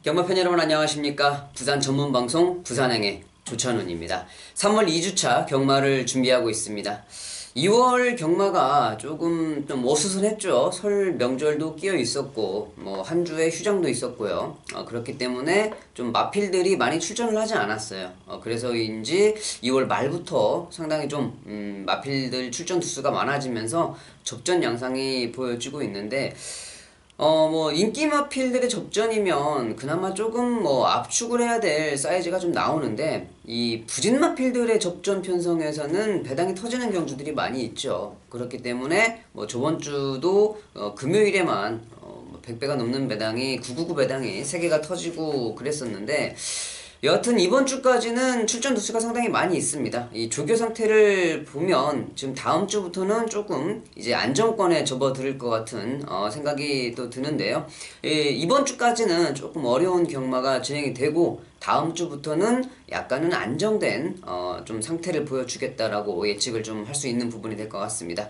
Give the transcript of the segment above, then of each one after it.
경마팬 여러분 안녕하십니까. 부산 전문방송 부산행의 조찬훈입니다. 3월 2주차 경마를 준비하고 있습니다. 2월 경마가 조금 좀 어수선했죠. 설 명절도 끼어 있었고 한 주에 휴장도 있었고요. 그렇기 때문에 좀 마필들이 많이 출전을 하지 않았어요. 그래서인지 2월 말부터 상당히 좀 마필들 출전 두수가 많아지면서 접전 양상이 보여지고 있는데 인기 마필들의 접전이면 그나마 조금 압축을 해야 될 사이즈가 좀 나오는데, 이 부진 마필들의 접전 편성에서는 배당이 터지는 경주들이 많이 있죠. 그렇기 때문에 저번 주도 금요일에만 100배가 넘는 배당이 999 배당이 3개가 터지고 그랬었는데, 여하튼 이번 주까지는 출전 두수가 상당히 많이 있습니다. 이 조교 상태를 보면 지금 다음 주부터는 조금 이제 안정권에 접어들 것 같은 생각이 또 드는데요. 이번 주까지는 조금 어려운 경마가 진행이 되고 다음 주부터는 약간은 안정된 좀 상태를 보여주겠다라고 예측을 좀 할 수 있는 부분이 될 것 같습니다.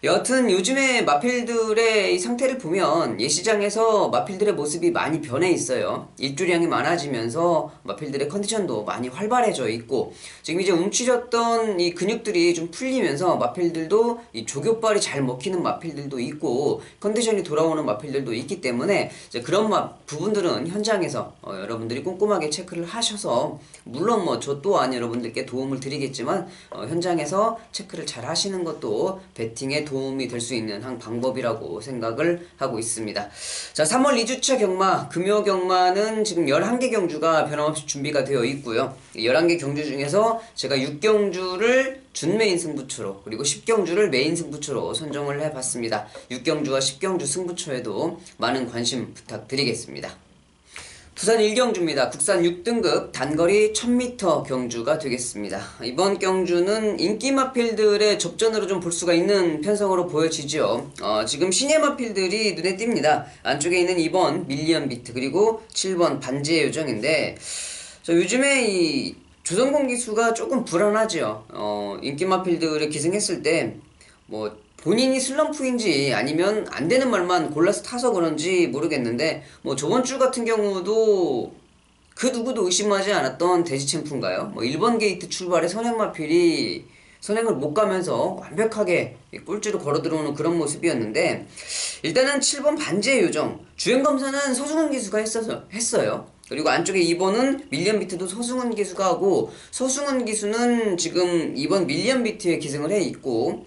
여하튼 요즘에 마필들의 이 상태를 보면 예시장에서 마필들의 모습이 많이 변해 있어요. 일주량이 많아지면서 마필들의 컨디션도 많이 활발해져 있고, 지금 이제 움츠렸던 이 근육들이 좀 풀리면서 마필들도 이 조교발이 잘 먹히는 마필들도 있고 컨디션이 돌아오는 마필들도 있기 때문에 이제 그런 부분들은 현장에서 여러분들이 꼼꼼하게 체크를 하셔서, 물론 저 또한 여러분들께 도움을 드리겠지만 현장에서 체크를 잘 하시는 것도 배팅에 도움이 될 수 있는 한 방법이라고 생각을 하고 있습니다. 자, 3월 2주차 경마, 금요 경마는 지금 11개 경주가 변함없이 준비가 되어 있고요. 11개 경주 중에서 제가 6경주를 준메인 승부처로, 그리고 10경주를 메인 승부처로 선정을 해봤습니다. 6경주와 10경주 승부처에도 많은 관심 부탁드리겠습니다. 부산 1경주입니다. 국산 6등급 단거리 1000m 경주가 되겠습니다. 이번 경주는 인기 마필들의 접전으로 좀 볼 수가 있는 편성으로 보여지죠. 지금 신예 마필들이 눈에 띕니다. 안쪽에 있는 2번 밀리언 비트, 그리고 7번 반지의 요정인데, 요즘에 이 조선공 기수가 조금 불안하죠. 인기 마필들을 기승했을 때 본인이 슬럼프인지 아니면 안 되는 말만 골라서 타서 그런지 모르겠는데, 저번 주 같은 경우도 그 누구도 의심하지 않았던 대지 챔프인가요? 1번 게이트 출발에 선행마필이 선행을 못 가면서 완벽하게 꼴찌로 걸어 들어오는 그런 모습이었는데, 일단은 7번 반지의 요정 주행검사는 서승훈 기수가 했어요. 그리고 안쪽에 2번은 밀리언 비트도 서승훈 기수가 하고, 서승훈 기수는 지금 2번 밀리언 비트에 기승을 해 있고,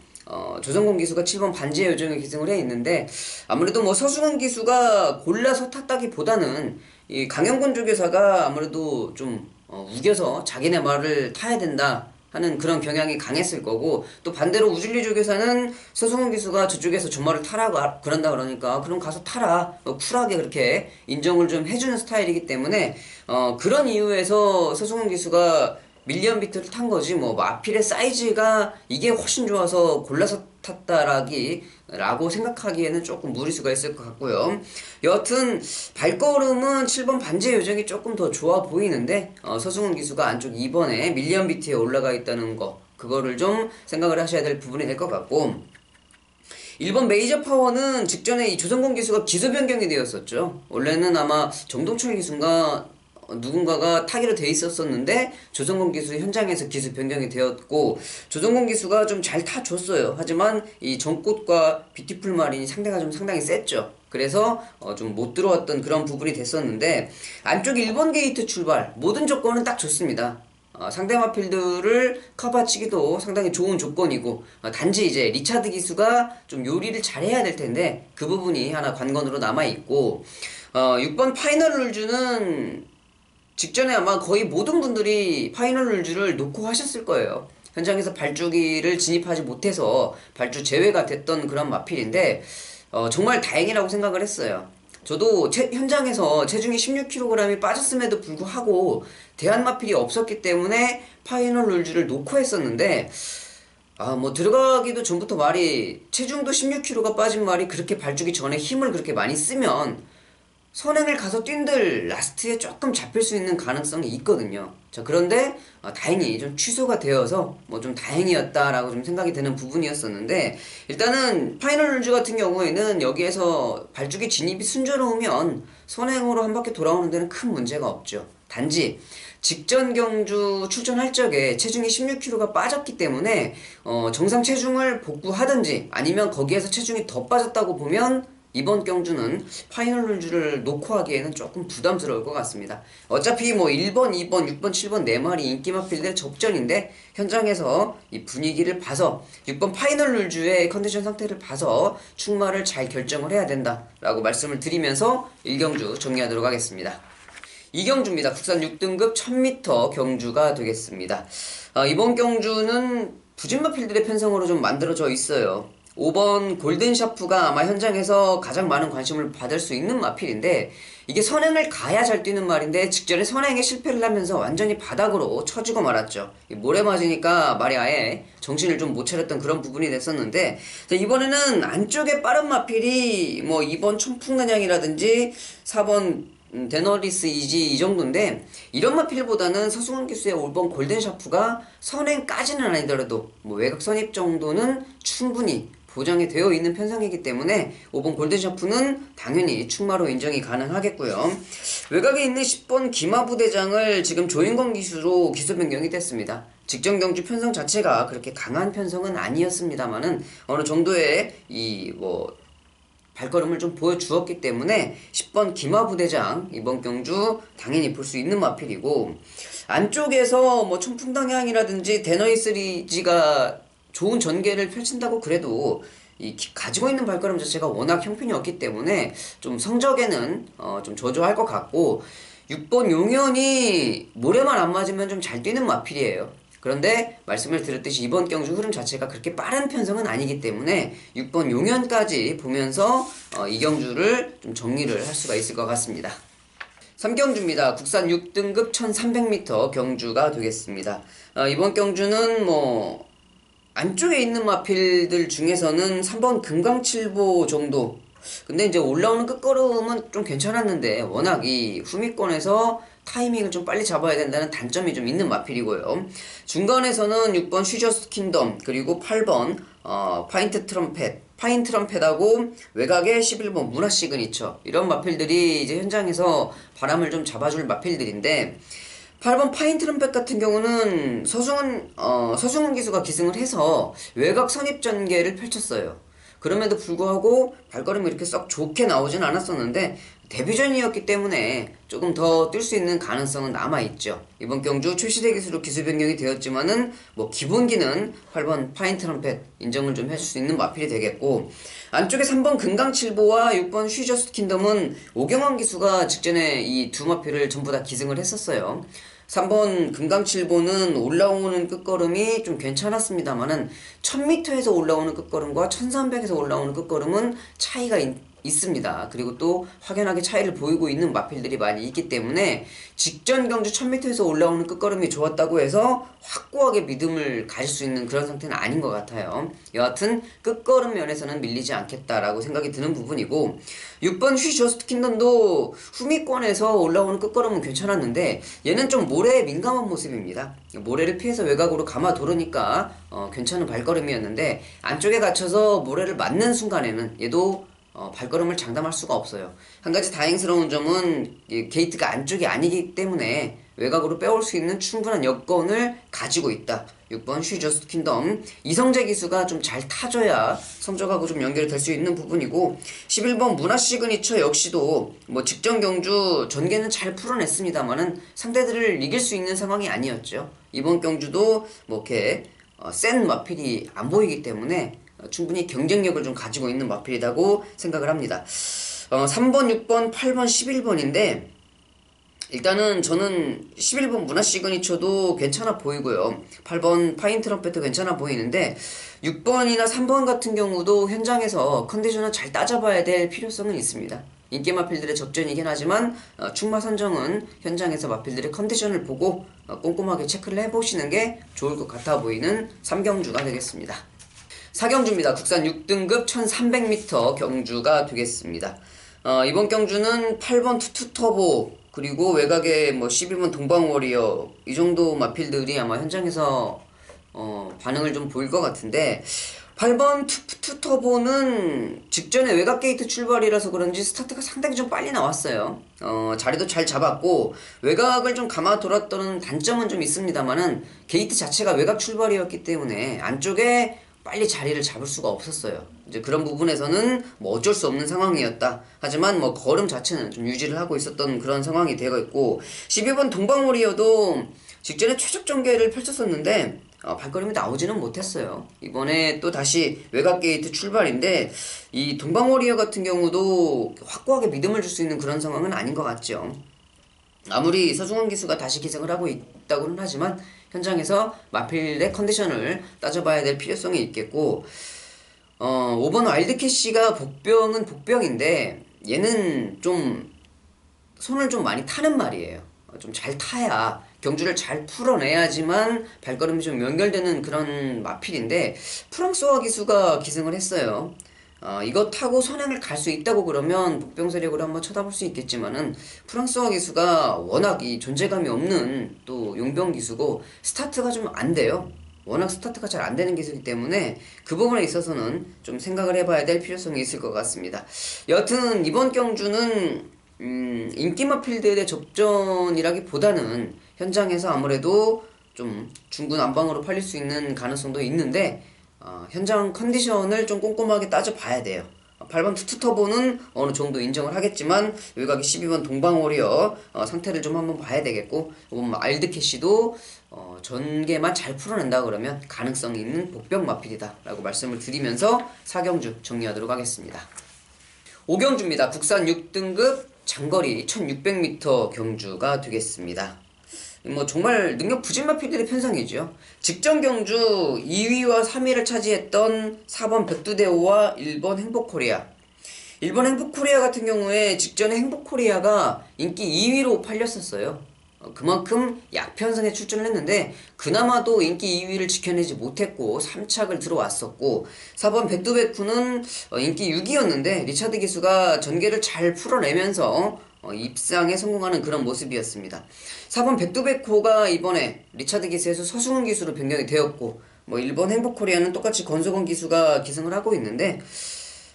조성공 기수가 7번 반지의 요정에 기승을 해 있는데, 아무래도 서승훈 기수가 골라서 탔다기보다는 이 강영권 조교사가 아무래도 좀 우겨서 자기네 말을 타야 된다 하는 그런 경향이 강했을 거고, 또 반대로 우줄리 조교사는 서승훈 기수가 저쪽에서 저 말을 타라고 그런다 그러니까 그럼 가서 타라, 쿨하게 그렇게 인정을 좀 해주는 스타일이기 때문에 그런 이유에서 서승훈 기수가 밀리언 비트를 탄 거지, 마필의 사이즈가 이게 훨씬 좋아서 골라서 탔다라고 생각하기에는 조금 무리수가 있을 것 같고요. 여하튼 발걸음은 7번 반지의 요정이 조금 더 좋아 보이는데, 서승훈 기수가 안쪽 2번에 밀리언 비트에 올라가 있다는 거, 그거를 좀 생각을 하셔야 될 부분이 될 것 같고, 1번 메이저 파워는 직전에 이 조성공 기수가 기수 변경이 되었었죠. 원래는 아마 정동철 기수인가 누군가가 타기로 돼 있었었는데 조성공 기수 현장에서 기수 변경이 되었고, 조성공 기수가 좀 잘 타줬어요. 하지만 이 정꽃과 뷰티풀 마린이 상대가 좀 상당히 셌죠. 그래서 좀 못 들어왔던 그런 부분이 됐었는데, 안쪽 1번 게이트 출발 모든 조건은 딱 좋습니다. 상대 마필들을 커버치기도 상당히 좋은 조건이고, 단지 이제 리차드 기수가 좀 요리를 잘해야 될 텐데 그 부분이 하나 관건으로 남아있고, 6번 파이널 룰즈는 직전에 아마 거의 모든 분들이 파이널 룰즈를 놓고 하셨을 거예요. 현장에서 발주기를 진입하지 못해서 발주 제외가 됐던 그런 마필인데, 정말 다행이라고 생각을 했어요. 저도 현장에서 체중이 16kg이 빠졌음에도 불구하고 대한 마필이 없었기 때문에 파이널 룰즈를 놓고 했었는데, 들어가기도 전부터 말이, 체중도 16kg가 빠진 말이 그렇게 발주기 전에 힘을 그렇게 많이 쓰면 선행을 가서 뛴들 라스트에 조금 잡힐 수 있는 가능성이 있거든요. 자, 그런데 다행히 좀 취소가 되어서 뭐 좀 다행이었다라고 좀 생각이 드는 부분이었었는데, 일단은 파이널 룰즈 같은 경우에는 여기에서 발주기 진입이 순조로우면 선행으로 한 바퀴 돌아오는 데는 큰 문제가 없죠. 단지 직전 경주 출전할 적에 체중이 16kg가 빠졌기 때문에 정상 체중을 복구하든지 아니면 거기에서 체중이 더 빠졌다고 보면 이번 경주는 파이널 룰즈를 놓고 하기에는 조금 부담스러울 것 같습니다. 어차피 뭐 1번, 2번, 6번, 7번 4마리 인기 마필드의 접전인데, 현장에서 이 분위기를 봐서 6번 파이널 룰즈의 컨디션 상태를 봐서 충마를 잘 결정을 해야 된다라고 말씀을 드리면서 1경주 정리하도록 하겠습니다. 2경주입니다. 국산 6등급 1000m 경주가 되겠습니다. 이번 경주는 부진마 필드의 편성으로 좀 만들어져 있어요. 5번 골든샤프가 아마 현장에서 가장 많은 관심을 받을 수 있는 마필인데, 이게 선행을 가야 잘 뛰는 말인데 직전에 선행에 실패를 하면서 완전히 바닥으로 쳐지고 말았죠. 모래 맞으니까 말이 아예 정신을 좀 못 차렸던 그런 부분이 됐었는데, 이번에는 안쪽에 빠른 마필이 뭐 2번 천풍난양이라든지 4번 데너리스 이지 이 정도인데, 이런 마필보다는 서승원 기수의 5번 골든샤프가 선행까지는 아니더라도 뭐 외곽 선입 정도는 충분히 보장이 되어 있는 편성이기 때문에 5번 골든샤프는 당연히 충마로 인정이 가능하겠고요. 외곽에 있는 10번 기마부대장을 지금 조인권 기수로 기수 변경이 됐습니다. 직전 경주 편성 자체가 그렇게 강한 편성은 아니었습니다만은 어느 정도의 발걸음을 좀 보여주었기 때문에 10번 기마부대장 이번 경주 당연히 볼 수 있는 마필이고, 안쪽에서 뭐 천풍당향이라든지 데너이스 리지가 좋은 전개를 펼친다고 그래도 가지고 있는 발걸음 자체가 워낙 형편이 없기 때문에 좀 성적에는 좀 저조할 것 같고, 6번 용현이 모래만 안 맞으면 좀 잘 뛰는 마필이에요. 그런데 말씀을 드렸듯이 이번 경주 흐름 자체가 그렇게 빠른 편성은 아니기 때문에 6번 용현까지 보면서 이 경주를 좀 정리를 할 수가 있을 것 같습니다. 3경주입니다. 국산 6등급 1300m 경주가 되겠습니다. 이번 경주는 뭐 안쪽에 있는 마필들 중에서는 3번 금강칠보 정도, 근데 이제 올라오는 끝걸음은 좀 괜찮았는데 워낙 이 후미권에서 타이밍을 좀 빨리 잡아야 된다는 단점이 좀 있는 마필이고요. 중간에서는 6번 슈저스 킹덤, 그리고 8번 파인 트럼펫하고 외곽에 11번 문화 시그니처, 이런 마필들이 이제 현장에서 바람을 좀 잡아줄 마필들인데, 8번 파인 트럼펫 같은 경우는 서승훈 기수가 기승을 해서 외곽 선입 전개를 펼쳤어요. 그럼에도 불구하고 발걸음이 이렇게 썩 좋게 나오진 않았었는데, 데뷔전이었기 때문에 조금 더 뛸 수 있는 가능성은 남아있죠. 이번 경주 출시대 기수로 기수 변경이 되었지만은 뭐 기본기는 8번 파인 트럼펫 인정을 좀 해줄 수 있는 마필이 되겠고, 안쪽에 3번 금강칠보와 6번 슈저스 킹덤은 오경환 기수가 직전에 이 두 마필을 전부 다 기승을 했었어요. 3번 금강칠보는 올라오는 끝걸음이 좀 괜찮았습니다만은 1000m에서 올라오는 끝걸음과 1300에서 올라오는 끝걸음은 차이가 있습니다. 그리고 또 확연하게 차이를 보이고 있는 마필들이 많이 있기 때문에 직전 경주 1000m에서 올라오는 끝걸음이 좋았다고 해서 확고하게 믿음을 가질 수 있는 그런 상태는 아닌 것 같아요. 여하튼 끝걸음 면에서는 밀리지 않겠다라고 생각이 드는 부분이고, 6번 휘저스트 킹덤도 후미권에서 올라오는 끝걸음은 괜찮았는데 얘는 좀 모래에 민감한 모습입니다. 모래를 피해서 외곽으로 감아 도르니까 괜찮은 발걸음이었는데, 안쪽에 갇혀서 모래를 맞는 순간에는 얘도 발걸음을 장담할 수가 없어요. 한 가지 다행스러운 점은 게이트가 안쪽이 아니기 때문에 외곽으로 빼올 수 있는 충분한 여건을 가지고 있다. 6번 슈저스 킹덤, 이성재 기수가 좀 잘 타줘야 성적하고 좀 연결이 될 수 있는 부분이고, 11번 문화 시그니처 역시도 뭐 직전 경주 전개는 잘 풀어냈습니다만은 상대들을 이길 수 있는 상황이 아니었죠. 이번 경주도 뭐 이렇게 센 마필이 안 보이기 때문에 충분히 경쟁력을 좀 가지고 있는 마필이라고 생각을 합니다. 3번, 6번, 8번, 11번인데 일단은 저는 11번 문화 시그니처도 괜찮아 보이고요. 8번 파인 트럼펫도 괜찮아 보이는데 6번이나 3번 같은 경우도 현장에서 컨디션을 잘 따져봐야 될 필요성은 있습니다. 인기 마필들의 접전이긴 하지만 충마 선정은 현장에서 마필들의 컨디션을 보고 꼼꼼하게 체크를 해보시는 게 좋을 것 같아 보이는 3경주가 되겠습니다. 4경주입니다. 국산 6등급 1300m 경주가 되겠습니다. 이번 경주는 8번 투투터보 그리고 외곽에 뭐 11번 동방워리어 이 정도 마필들이 아마 현장에서 반응을 좀 보일 것 같은데 8번 투터보는 직전에 외곽 게이트 출발이라서 그런지 스타트가 상당히 좀 빨리 나왔어요. 자리도 잘 잡았고 외곽을 좀 감아 돌았던 단점은 좀 있습니다만은 게이트 자체가 외곽 출발이었기 때문에 안쪽에 빨리 자리를 잡을 수가 없었어요. 이제 그런 부분에서는 뭐 어쩔 수 없는 상황이었다. 하지만 뭐 걸음 자체는 좀 유지를 하고 있었던 그런 상황이 되어 있고 12번 동방워리어도 직전에 최적 전개를 펼쳤었는데 발걸음이 나오지는 못했어요. 이번에 또 다시 외곽 게이트 출발인데 이 동방워리어 같은 경우도 확고하게 믿음을 줄 수 있는 그런 상황은 아닌 것 같죠. 아무리 서중원 기수가 다시 기승을 하고 있다고는 하지만 현장에서 마필의 컨디션을 따져봐야 될 필요성이 있겠고 5번 와일드캣시가 복병은 복병인데 얘는 좀 손을 좀 많이 타는 말이에요. 좀 잘 타야 경주를 잘 풀어내야지만 발걸음이 좀 연결되는 그런 마필인데 프랑스와 기수가 기승을 했어요. 이거 타고 선행을 갈 수 있다고 그러면 복병 세력으로 한번 쳐다볼 수 있겠지만은 프랑스와 기수가 워낙 이 존재감이 없는 또 용병 기수고 스타트가 좀 안 돼요. 워낙 스타트가 잘 안 되는 기수이기 때문에 그 부분에 있어서는 좀 생각을 해봐야 될 필요성이 있을 것 같습니다. 여튼 이번 경주는 인기 마필들의 접전이라기보다는 현장에서 아무래도 좀 중구난방으로 팔릴 수 있는 가능성도 있는데 현장 컨디션을 좀 꼼꼼하게 따져봐야 돼요. 8번 투투터보는 어느 정도 인정을 하겠지만 외곽에 12번 동방워리어 상태를 좀 한번 봐야 되겠고 5번 알드캐시도 전개만 잘 풀어낸다 그러면 가능성이 있는 복병 마필이다 라고 말씀을 드리면서 4경주 정리하도록 하겠습니다. 5경주입니다. 국산 6등급 장거리 1600m 경주가 되겠습니다. 뭐 정말 능력 부진 마필들의 편성이죠. 직전 경주 2위와 3위를 차지했던 4번 백두대오와 1번 행복코리아. 1번 행복코리아 같은 경우에 직전에 행복코리아가 인기 2위로 팔렸었어요. 그만큼 약편성에 출전을 했는데 그나마도 인기 2위를 지켜내지 못했고 3착을 들어왔었고 4번 백두백후는 인기 6위였는데 리차드 기수가 전개를 잘 풀어내면서 입상에 성공하는 그런 모습이었습니다. 4번 백두백호가 이번에 리차드 기수에서 서승훈 기수로 변경이 되었고 뭐 1번 행복코리아는 똑같이 권석원 기수가 기승을 하고 있는데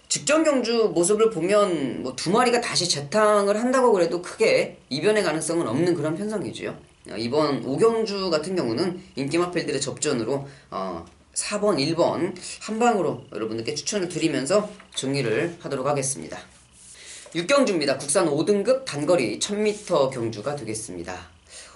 직전 경주 모습을 보면 뭐 두 마리가 다시 재탕을 한다고 그래도 크게 이변의 가능성은 없는 그런 편성이지요. 이번 5경주 같은 경우는 인기 마필들의 접전으로 4번, 1번 한방으로 여러분들께 추천을 드리면서 정리를 하도록 하겠습니다. 6경주입니다. 국산 5등급 단거리 1000m 경주가 되겠습니다.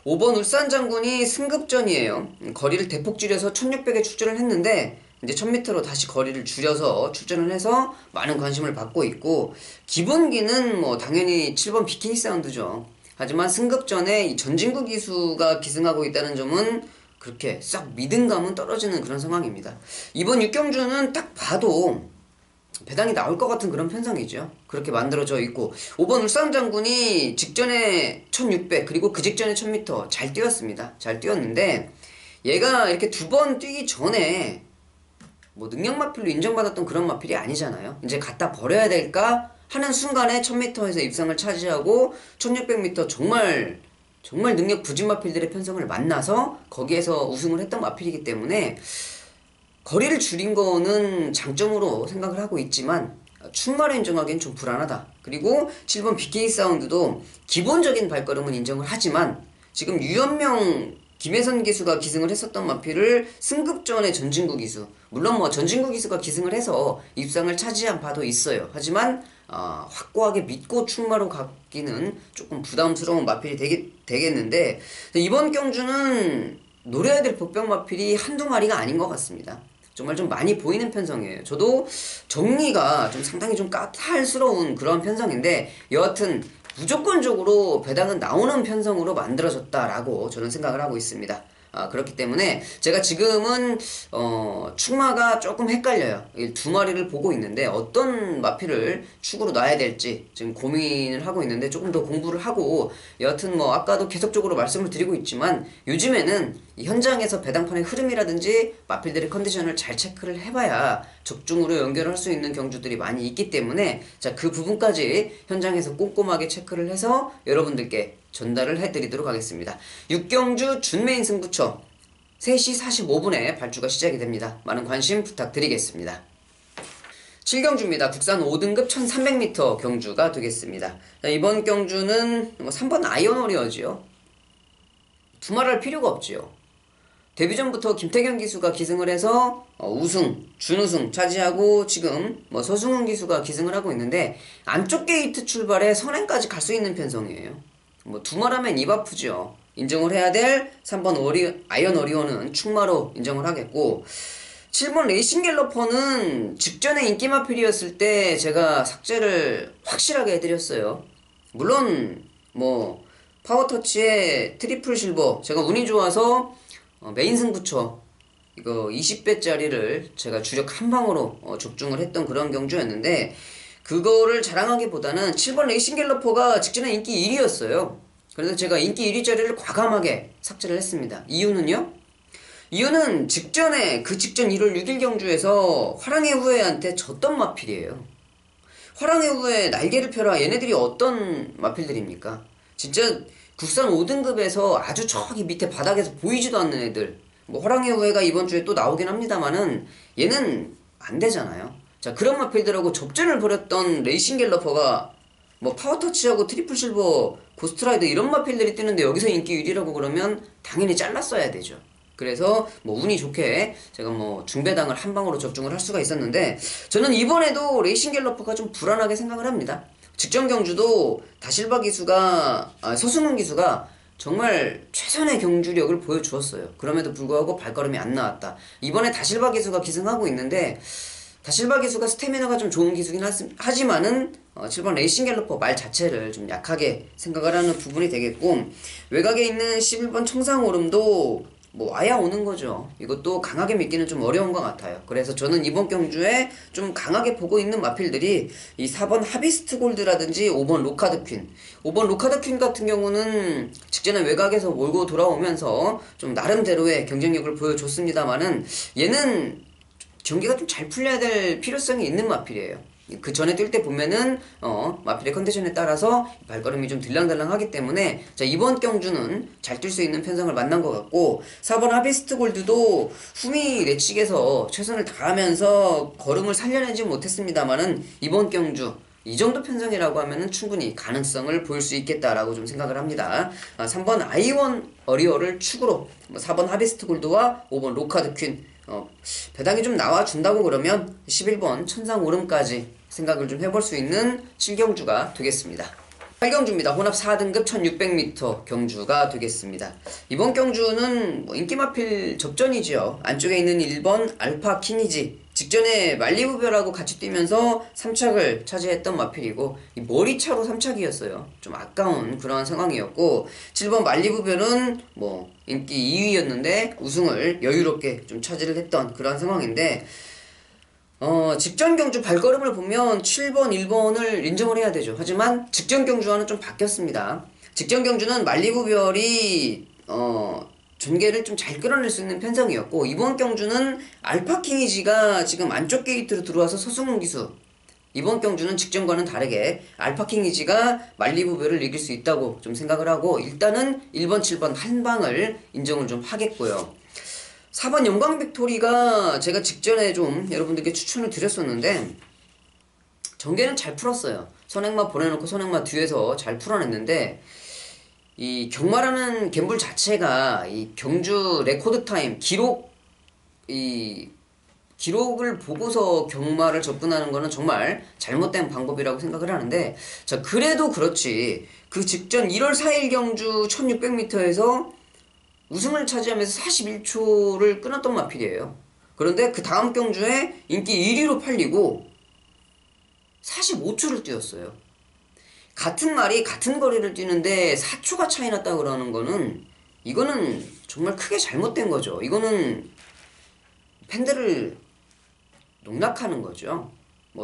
5번 울산장군이 승급전이에요. 거리를 대폭 줄여서 1600에 출전을 했는데 이제 1000m로 다시 거리를 줄여서 출전을 해서 많은 관심을 받고 있고 기본기는 뭐 당연히 7번 BK 사운드죠. 하지만 승급전에 이 전진구 기수가 기승하고 있다는 점은 그렇게 싹 믿음감은 떨어지는 그런 상황입니다. 이번 6경주는 딱 봐도 배당이 나올 것 같은 그런 편성이죠. 그렇게 만들어져 있고 5번 울산장군이 직전에 1600 그리고 그 직전에 1000m 잘 뛰었습니다. 잘 뛰었는데 얘가 이렇게 두 번 뛰기 전에 뭐 능력 마필로 인정받았던 그런 마필이 아니잖아요. 이제 갖다 버려야 될까 하는 순간에 1000m에서 입상을 차지하고 1600m 정말 능력 부진 마필들의 편성을 만나서 거기에서 우승을 했던 마필이기 때문에 거리를 줄인 거는 장점으로 생각을 하고 있지만 충마로 인정하기엔 좀 불안하다. 그리고 7번 BK 사운드도 기본적인 발걸음은 인정을 하지만 지금 유연명 김혜선 기수가 기승을 했었던 마필을 승급전의 전진구 기수, 물론 뭐 전진구 기수가 기승을 해서 입상을 차지한 바도 있어요. 하지만 확고하게 믿고 충마로 가기는 조금 부담스러운 마필이 되겠는데 이번 경주는 노려야 될 복병 마필이 한두 마리가 아닌 것 같습니다. 정말 좀 많이 보이는 편성이에요. 저도 정리가 좀 상당히 좀 까탈스러운 그런 편성인데 여하튼 무조건적으로 배당은 나오는 편성으로 만들어졌다라고 저는 생각을 하고 있습니다. 그렇기 때문에 제가 지금은 축마가 조금 헷갈려요. 이 두 마리를 보고 있는데 어떤 마필을 축으로 놔야 될지 지금 고민을 하고 있는데 조금 더 공부를 하고 여하튼 뭐 아까도 계속적으로 말씀을 드리고 있지만 요즘에는 이 현장에서 배당판의 흐름이라든지 마필들의 컨디션을 잘 체크를 해봐야 적중으로 연결할 수 있는 경주들이 많이 있기 때문에 자, 그 부분까지 현장에서 꼼꼼하게 체크를 해서 여러분들께 전달을 해드리도록 하겠습니다. 6경주 준메인 승부처 3시 45분에 발주가 시작이 됩니다. 많은 관심 부탁드리겠습니다. 7경주입니다. 국산 5등급 1300m 경주가 되겠습니다. 자, 이번 경주는 3번 아이언워리어지요. 두말할 필요가 없지요. 데뷔전부터 김태경 기수가 기승을 해서 우승, 준우승 차지하고 지금 서승훈 기수가 기승을 하고 있는데 안쪽 게이트 출발에 선행까지 갈 수 있는 편성이에요. 두말하면 입 아프죠. 인정을 해야 될 3번 아이언 어리온은 충마로 인정을 하겠고 7번 레이싱 갤러퍼는 직전에 인기 마필이었을 때 제가 삭제를 확실하게 해드렸어요. 물론 파워터치의 트리플 실버 제가 운이 좋아서 메인 승부처 이거 20배짜리를 제가 주력 한 방으로 적중을 했던 그런 경주였는데 그거를 자랑하기보다는 7번 레이싱 갤러퍼가 직전에 인기 1위였어요. 그래서 제가 인기 1위짜리를 과감하게 삭제를 했습니다. 이유는요? 이유는 직전에 그 직전 1월 6일 경주에서 화랑의 후예한테 졌던 마필이에요. 화랑의 후예 날개를 펴라 얘네들이 어떤 마필들입니까? 진짜 국산 5등급에서 아주 저기 밑에 바닥에서 보이지도 않는 애들 화랑의 후예가 이번 주에 또 나오긴 합니다만은 얘는 안 되잖아요. 자, 그런 마필들하고 접전을 벌였던 레이싱 갤러퍼가 파워터치하고 트리플 실버 고스트라이더 이런 마필들이 뛰는데 여기서 인기 1위라고 그러면 당연히 잘랐어야 되죠. 그래서 운이 좋게 제가 중배당을 한 방으로 적중을 할 수가 있었는데 저는 이번에도 레이싱 갤러퍼가 좀 불안하게 생각을 합니다. 직전 경주도 다실바 기수가 서승훈 기수가 정말 최선의 경주력을 보여주었어요. 그럼에도 불구하고 발걸음이 안 나왔다. 이번에 다실바 기수가 기승하고 있는데 다실바 기수가 스태미나가 좀 좋은 기수긴 하지만은 7번 레이싱 갤러퍼 말 자체를 좀 약하게 생각을 하는 부분이 되겠고 외곽에 있는 11번 청상오름도 와야 오는 거죠. 이것도 강하게 믿기는 좀 어려운 것 같아요. 그래서 저는 이번 경주에 좀 강하게 보고 있는 마필들이 이 4번 하비스트 골드라든지 5번 로카드 퀸 5번 로카드 퀸 같은 경우는 직전에 외곽에서 몰고 돌아오면서 좀 나름대로의 경쟁력을 보여줬습니다만은 얘는 경기가 좀 잘 풀려야 될 필요성이 있는 마필이에요. 그 전에 뛸 때 보면은 마필의 컨디션에 따라서 발걸음이 좀 들랑달랑하기 때문에 자, 이번 경주는 잘 뛸 수 있는 편성을 만난 것 같고 4번 하비스트 골드도 후미 내측에서 최선을 다하면서 걸음을 살려내지 못했습니다만은 이번 경주 이 정도 편성이라고 하면은 충분히 가능성을 보일 수 있겠다라고 좀 생각을 합니다. 3번 아이언 어리어를 축으로 4번 하비스트 골드와 5번 로카드 퀸 배당이 좀 나와준다고 그러면 11번 천상 오름까지 생각을 좀 해볼 수 있는 7경주가 되겠습니다. 8경주입니다. 혼합 4등급 1600m 경주가 되겠습니다. 이번 경주는 인기 마필 접전이지요. 안쪽에 있는 1번 알파 키니지 직전에 말리부별하고 같이 뛰면서 3착을 차지했던 마필이고 이 머리차로 3착이었어요. 좀 아까운 그런 상황이었고 7번 말리부별은 인기 2위였는데 우승을 여유롭게 좀 차지를 했던 그런 상황인데 직전 경주 발걸음을 보면 7번, 1번을 인정을 해야 되죠. 하지만 직전 경주와는 좀 바뀌었습니다. 직전 경주는 말리부별이 전개를 좀 잘 끌어낼 수 있는 편성이었고 이번 경주는 알파 킹이지가 지금 안쪽 게이트로 들어와서 서승훈 기수 이번 경주는 직전과는 다르게 알파 킹이지가 말리부별을 이길 수 있다고 좀 생각을 하고 일단은 1번, 7번 한 방을 인정을 좀 하겠고요. 4번 영광 빅토리가 제가 직전에 좀 여러분들께 추천을 드렸었는데 전개는 잘 풀었어요. 선행마 보내놓고 선행마 뒤에서 잘 풀어냈는데 이 경마라는 갬블 자체가 이 경주 레코드 타임 기록을 보고서 경마를 접근하는 거는 정말 잘못된 방법이라고 생각을 하는데 자 그래도 그렇지 그 직전 1월 4일 경주 1600m에서 우승을 차지하면서 41초를 끊었던 마필이에요. 그런데 그 다음 경주에 인기 1위로 팔리고 45초를 뛰었어요. 같은 말이 같은 거리를 뛰는데 4초가 차이 났다 그러는 거는 이거는 정말 크게 잘못된 거죠. 이거는 팬들을 농락하는 거죠.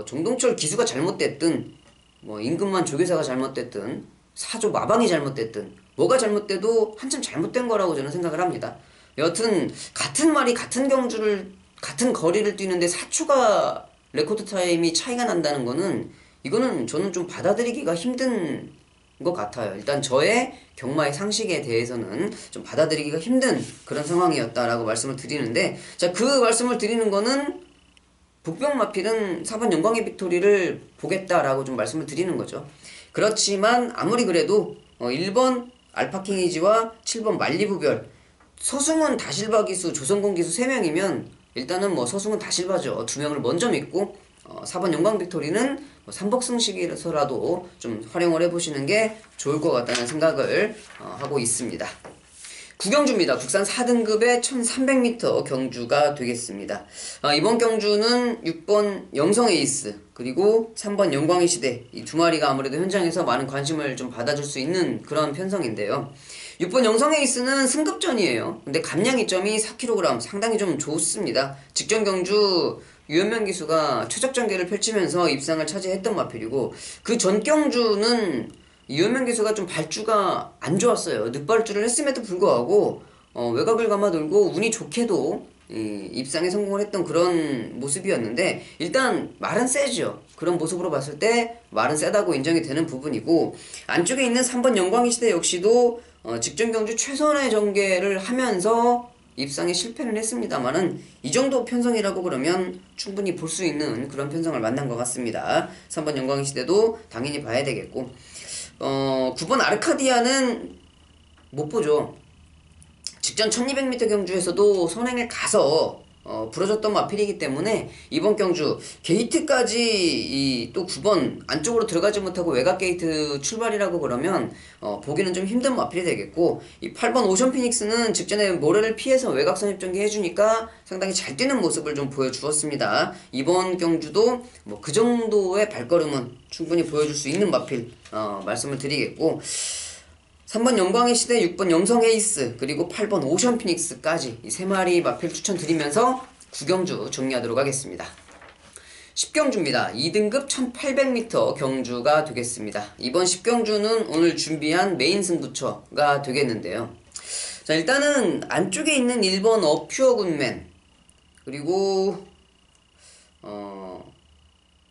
정동철 기수가 잘못됐든 임금만 조계사가 잘못됐든 사조 마방이 잘못됐든 뭐가 잘못돼도 한참 잘못된 거라고 저는 생각을 합니다. 여하튼 같은 말이 같은 경주를 같은 거리를 뛰는데 4초가 레코드 타임이 차이가 난다는 거는 이거는 저는 좀 받아들이기가 힘든 것 같아요. 일단 저의 경마의 상식에 대해서는 좀 받아들이기가 힘든 그런 상황이었다라고 말씀을 드리는데, 자, 그 말씀을 드리는 거는 복병마필은 4번 영광의 빅토리를 보겠다라고 좀 말씀을 드리는 거죠. 그렇지만 아무리 그래도 1번 알파킹이지와 7번 만리부별, 서승훈 다실바 기수, 조성곤 기수 3명이면 일단은 뭐 서승훈 다실바죠. 2명을 먼저 믿고 4번 영광 빅토리는 뭐 삼복승식이라서라도 좀 활용을 해보시는 게 좋을 것 같다는 생각을 하고 있습니다. 구경주입니다. 국산 4등급의 1300m 경주가 되겠습니다. 이번 경주는 6번 영성 에이스 그리고 3번 영광의 시대, 이 두 마리가 아무래도 현장에서 많은 관심을 좀 받아줄 수 있는 그런 편성인데요. 6번 영성 에이스는 승급전이에요. 근데 감량 이점이 4kg, 상당히 좀 좋습니다. 직전 경주 유현명 기수가 최적 전개를 펼치면서 입상을 차지했던 마필이고, 그 전 경주는 유현명 기수가 좀 발주가 안 좋았어요. 늦발주를 했음에도 불구하고 외곽을 감아돌고 운이 좋게도 입상에 성공을 했던 그런 모습이었는데, 일단 말은 세죠. 그런 모습으로 봤을 때 말은 세다고 인정이 되는 부분이고, 안쪽에 있는 3번 영광의 시대 역시도 직전 경주 최선의 전개를 하면서 입상에 실패는 했습니다만은 이 정도 편성이라고 그러면 충분히 볼 수 있는 그런 편성을 만난 것 같습니다. 3번 영광의 시대도 당연히 봐야 되겠고, 9번 아르카디아는 못 보죠. 직전 1200m 경주에서도 선행에 가서 부러졌던 마필이기 때문에 이번 경주 게이트까지 또 9번 안쪽으로 들어가지 못하고 외곽 게이트 출발이라고 그러면 보기는 좀 힘든 마필이 되겠고, 이 8번 오션 피닉스는 직전에 모래를 피해서 외곽 선입 전개 해주니까 상당히 잘 뛰는 모습을 좀 보여주었습니다. 이번 경주도 뭐 그 정도의 발걸음은 충분히 보여줄 수 있는 마필 말씀을 드리겠고, 3번 영광의 시대, 6번 영성 에이스, 그리고 8번 오션 피닉스까지 이 3마리 마필 추천드리면서 9경주 정리하도록 하겠습니다. 10경주입니다. 2등급 1800m 경주가 되겠습니다. 이번 10경주는 오늘 준비한 메인 승부처가 되겠는데요. 자, 일단은 안쪽에 있는 1번 어퓨어 굿맨, 그리고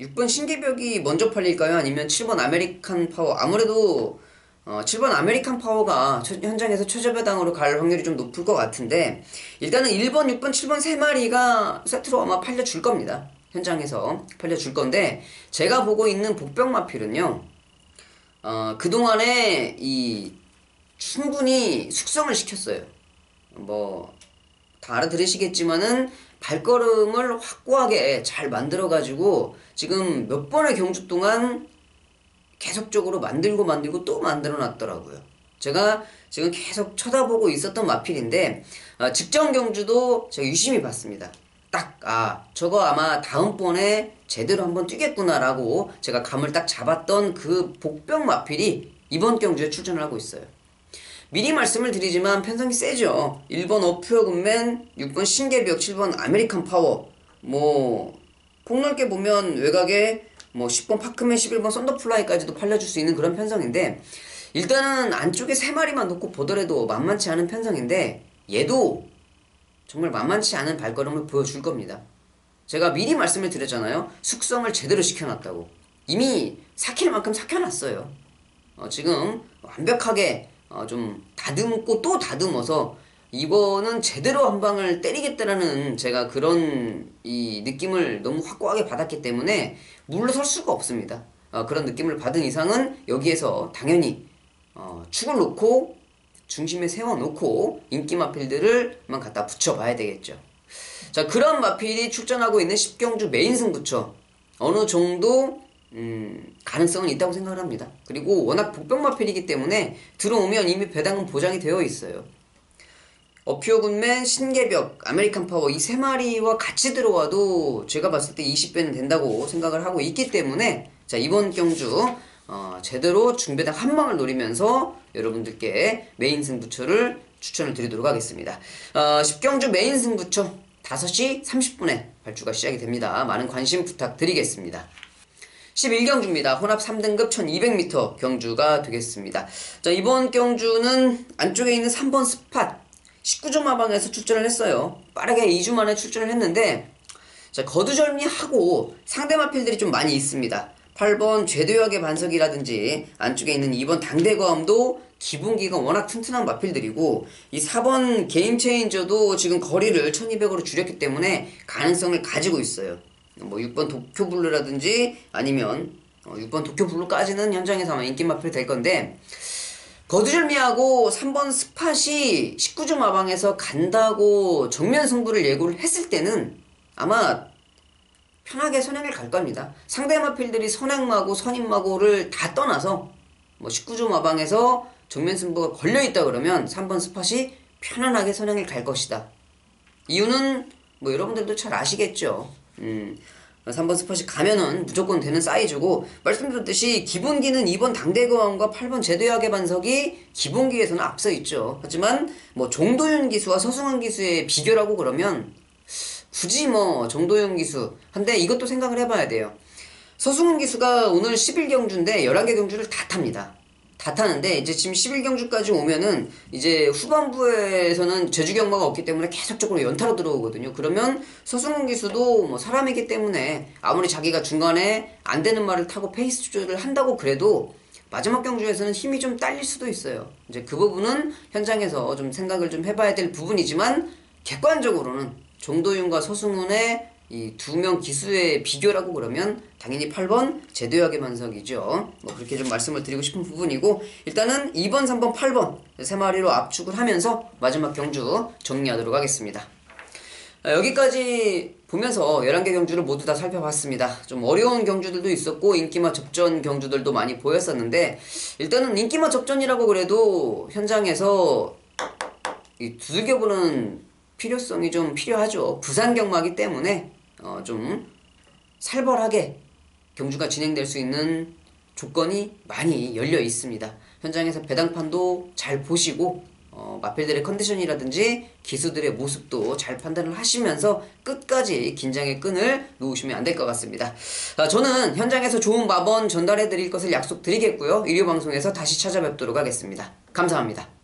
6번 신기벽이 먼저 팔릴까요? 아니면 7번 아메리칸 파워? 아무래도 7번 아메리칸 파워가 현장에서 최저배당으로 갈 확률이 좀 높을 것 같은데, 일단은 1번, 6번, 7번 3마리가 세트로 아마 팔려줄 겁니다. 현장에서 팔려줄 건데, 제가 보고 있는 복병마필은요, 그동안에 충분히 숙성을 시켰어요. 뭐 다 알아들으시겠지만은 발걸음을 확고하게 잘 만들어가지고 지금 몇 번의 경주 동안 계속적으로 만들고 또 만들어 놨더라고요. 제가 지금 계속 쳐다보고 있었던 마필인데, 직전 경주도 제가 유심히 봤습니다. 저거 아마 다음번에 제대로 한번 뛰겠구나 라고 제가 감을 딱 잡았던 그 복병 마필이 이번 경주에 출전을 하고 있어요. 미리 말씀을 드리지만 편성이 세죠. 1번 어퓨어 굿맨, 6번 신개벽, 7번 아메리칸 파워, 뭐 폭넓게 보면 외곽에 뭐 10번 파크맨, 11번 썬더플라이까지도 팔려줄 수 있는 그런 편성인데, 일단은 안쪽에 3마리만 놓고 보더라도 만만치 않은 편성인데, 얘도 정말 만만치 않은 발걸음을 보여줄 겁니다. 제가 미리 말씀을 드렸잖아요. 숙성을 제대로 시켜놨다고. 이미 삭힐 만큼 삭혀놨어요. 지금 완벽하게 좀 다듬고 또 다듬어서 이번은 제대로 한 방을 때리겠다라는 제가 그런 이 느낌을 너무 확고하게 받았기 때문에 물러설 수가 없습니다. 그런 느낌을 받은 이상은 여기에서 당연히 축을 놓고 중심에 세워놓고 인기 마필들을만 갖다 붙여봐야 되겠죠. 자, 그런 마필이 출전하고 있는 10경주 메인 승부처 어느 정도 가능성은 있다고 생각을 합니다. 그리고 워낙 복병 마필이기 때문에 들어오면 이미 배당은 보장이 되어 있어요. 어퓨어 굿맨, 신개벽, 아메리칸 파워 이 3마리와 같이 들어와도 제가 봤을 때 20배는 된다고 생각을 하고 있기 때문에, 자, 이번 경주 제대로 중배당 한 방을 노리면서 여러분들께 메인 승부처를 추천을 드리도록 하겠습니다. 10경주 메인 승부처 5시 30분에 발주가 시작이 됩니다. 많은 관심 부탁드리겠습니다. 11경주입니다. 혼합 3등급 1200m 경주가 되겠습니다. 자, 이번 경주는 안쪽에 있는 3번 스팟, 19조 마방에서 출전을 했어요. 빠르게 2주 만에 출전을 했는데 자, 거두절미하고 상대 마필들이 좀 많이 있습니다. 8번 궤도역의 반석이라든지 안쪽에 있는 2번 당대거함도 기본기가 워낙 튼튼한 마필들이고 이 4번 게임체인저도 지금 거리를 1200으로 줄였기 때문에 가능성을 가지고 있어요. 뭐 6번 도쿄블루라든지 아니면 6번 도쿄블루까지는 현장에서 아마 인기 마필 될 건데 거두절미하고 3번 스팟이 19조 마방에서 간다고 정면 승부를 예고를 했을 때는 아마 편하게 선행을 갈 겁니다. 상대 마필들이 선행마고 선임마고를 다 떠나서 뭐 19조 마방에서 정면 승부가 걸려있다 그러면 3번 스팟이 편안하게 선행을 갈 것이다. 이유는 뭐 여러분들도 잘 아시겠죠. 3번 스팟이 가면은 무조건 되는 사이즈고 말씀드렸듯이 기본기는 2번 당대거함과 8번 제도약의 반석이 기본기에서는 앞서 있죠. 하지만 뭐 정도윤 기수와 서승환 기수의 비교라고 그러면 굳이 뭐 정도윤 기수 한데 이것도 생각을 해봐야 돼요. 서승훈 기수가 오늘 11경주인데 11개 경주를 다 탑니다. 다 타는데 이제 지금 11경주까지 오면은 이제 후반부에서는 제주 경마가 없기 때문에 계속적으로 연타로 들어오거든요. 그러면 서승훈 기수도 뭐 사람이기 때문에 아무리 자기가 중간에 안 되는 말을 타고 페이스 조절을 한다고 그래도 마지막 경주에서는 힘이 좀 딸릴 수도 있어요. 이제 그 부분은 현장에서 좀 생각을 좀 해봐야 될 부분이지만 객관적으로는 정도윤과 서승훈의 이 두 명 기수의 비교라고 그러면 당연히 8번 제도약의 반석이죠. 뭐 그렇게 좀 말씀을 드리고 싶은 부분이고 일단은 2번, 3번, 8번 세 마리로 압축을 하면서 마지막 경주 정리하도록 하겠습니다. 여기까지 보면서 11개 경주를 모두 다 살펴봤습니다. 좀 어려운 경주들도 있었고 인기마 접전 경주들도 많이 보였었는데 일단은 인기마 접전이라고 그래도 현장에서 이 두들겨보는 필요성이 좀 필요하죠. 부산 경마기 때문에 좀 살벌하게 경주가 진행될 수 있는 조건이 많이 열려 있습니다. 현장에서 배당판도 잘 보시고 마필들의 컨디션이라든지 기수들의 모습도 잘 판단을 하시면서 끝까지 긴장의 끈을 놓으시면 안 될 것 같습니다. 저는 현장에서 좋은 마번 전달해 드릴 것을 약속드리겠고요. 일요방송에서 다시 찾아뵙도록 하겠습니다. 감사합니다.